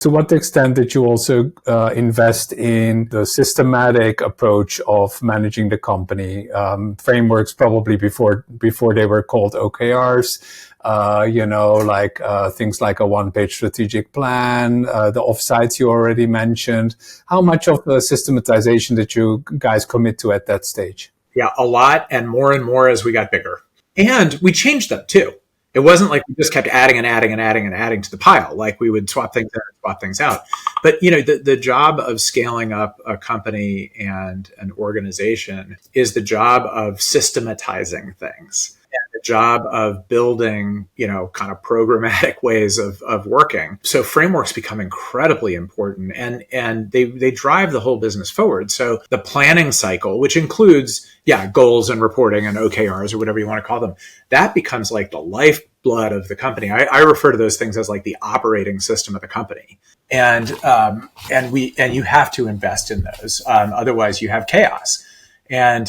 To what extent did you also invest in the systematic approach of managing the company? Frameworks probably before they were called OKRs, things like a one-page strategic plan, the offsites you already mentioned. How much of the systematization did you guys commit to at that stage? Yeah, a lot, and more as we got bigger. And we changed them too. It wasn't like we just kept adding and adding and adding and adding to the pile. Like we would swap things in and swap things out. But the job of scaling up a company and an organization is the job of systematizing things. And the job of building, kind of programmatic ways of working. So frameworks become incredibly important, and they drive the whole business forward. So the planning cycle, which includes, goals and reporting and OKRs or whatever you want to call them, that becomes like the lifeblood of the company. I refer to those things as like the operating system of the company. And you have to invest in those. Otherwise you have chaos. And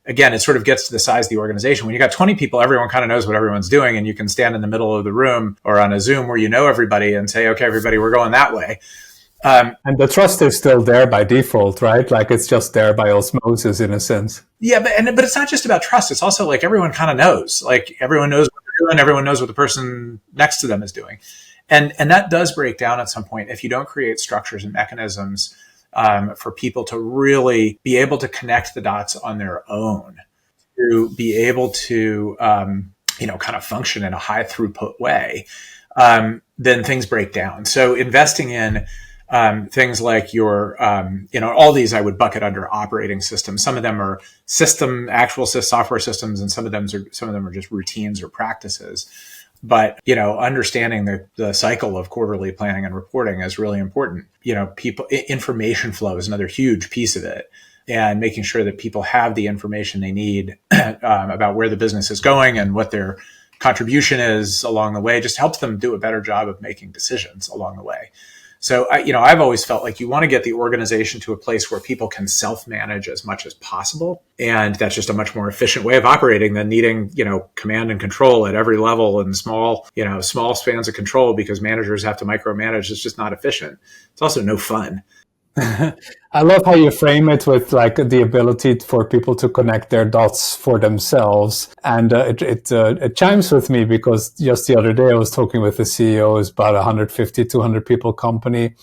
again, it sort of gets to the size of the organization. When you got 20 people, everyone kind of knows what everyone's doing, and you can stand in the middle of the room or on a Zoom where you know everybody and say, okay, everybody, we're going that way. And the trust is still there by default, right? Like it's just there by osmosis in a sense. Yeah, but it's not just about trust. It's also like everyone kind of knows. Like everyone knows what they're doing. Everyone knows what the person next to them is doing. And that does break down at some point if you don't create structures and mechanisms for people to really be able to connect the dots on their own, to be able to, kind of function in a high throughput way, then things break down. So investing in things like your, all these I would bucket under operating systems. Some of them are actual software systems, and some of them are just routines or practices. But, understanding the cycle of quarterly planning and reporting is really important. Information flow is another huge piece of it, and making sure that people have the information they need about where the business is going and what their contribution is along the way just helps them do a better job of making decisions along the way. So, I've always felt like you want to get the organization to a place where people can self-manage as much as possible. And that's just a much more efficient way of operating than needing, command and control at every level and small spans of control because managers have to micromanage. It's just not efficient. It's also no fun. I love how you frame it with like the ability for people to connect their dots for themselves. And it chimes with me because just the other day I was talking with the CEO of about 150, 200 people company.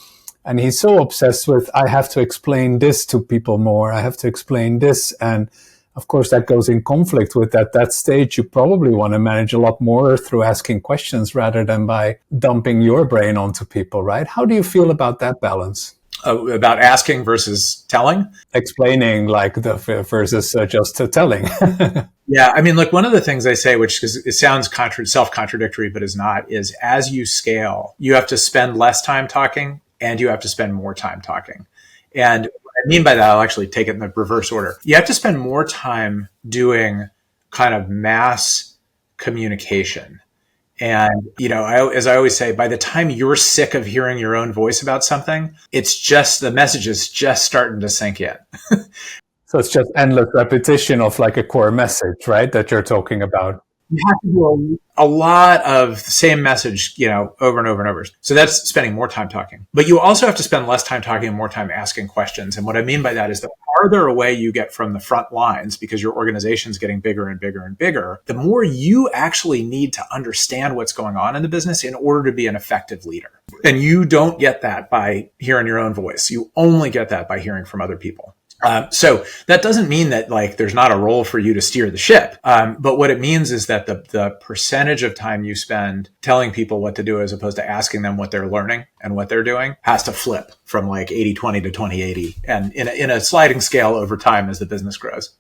And he's so obsessed with, I have to explain this to people more. I have to explain this. And of course, that goes in conflict with that stage. You probably want to manage a lot more through asking questions rather than by dumping your brain onto people, right? How do you feel about that balance? About asking versus telling? Explaining versus just telling. Yeah. I mean, look, one of the things I say, which it sounds self-contradictory, but is not, is as you scale, you have to spend less time talking and you have to spend more time talking. And what I mean by that, I'll actually take it in the reverse order. You have to spend more time doing kind of mass communication. And, as I always say, by the time you're sick of hearing your own voice about something, it's just the message is just starting to sink in. So it's just endless repetition of like a core message, right? That you're talking about. You have to do a lot of the same message, over and over and over. So that's spending more time talking. But you also have to spend less time talking and more time asking questions. And what I mean by that is the farther away you get from the front lines, because your organization is getting bigger and bigger and bigger, the more you actually need to understand what's going on in the business in order to be an effective leader. And you don't get that by hearing your own voice. You only get that by hearing from other people. So that doesn't mean that like there's not a role for you to steer the ship. But what it means is that the percentage of time you spend telling people what to do as opposed to asking them what they're learning and what they're doing has to flip from like 80-20 to 20-80 and in a sliding scale over time as the business grows.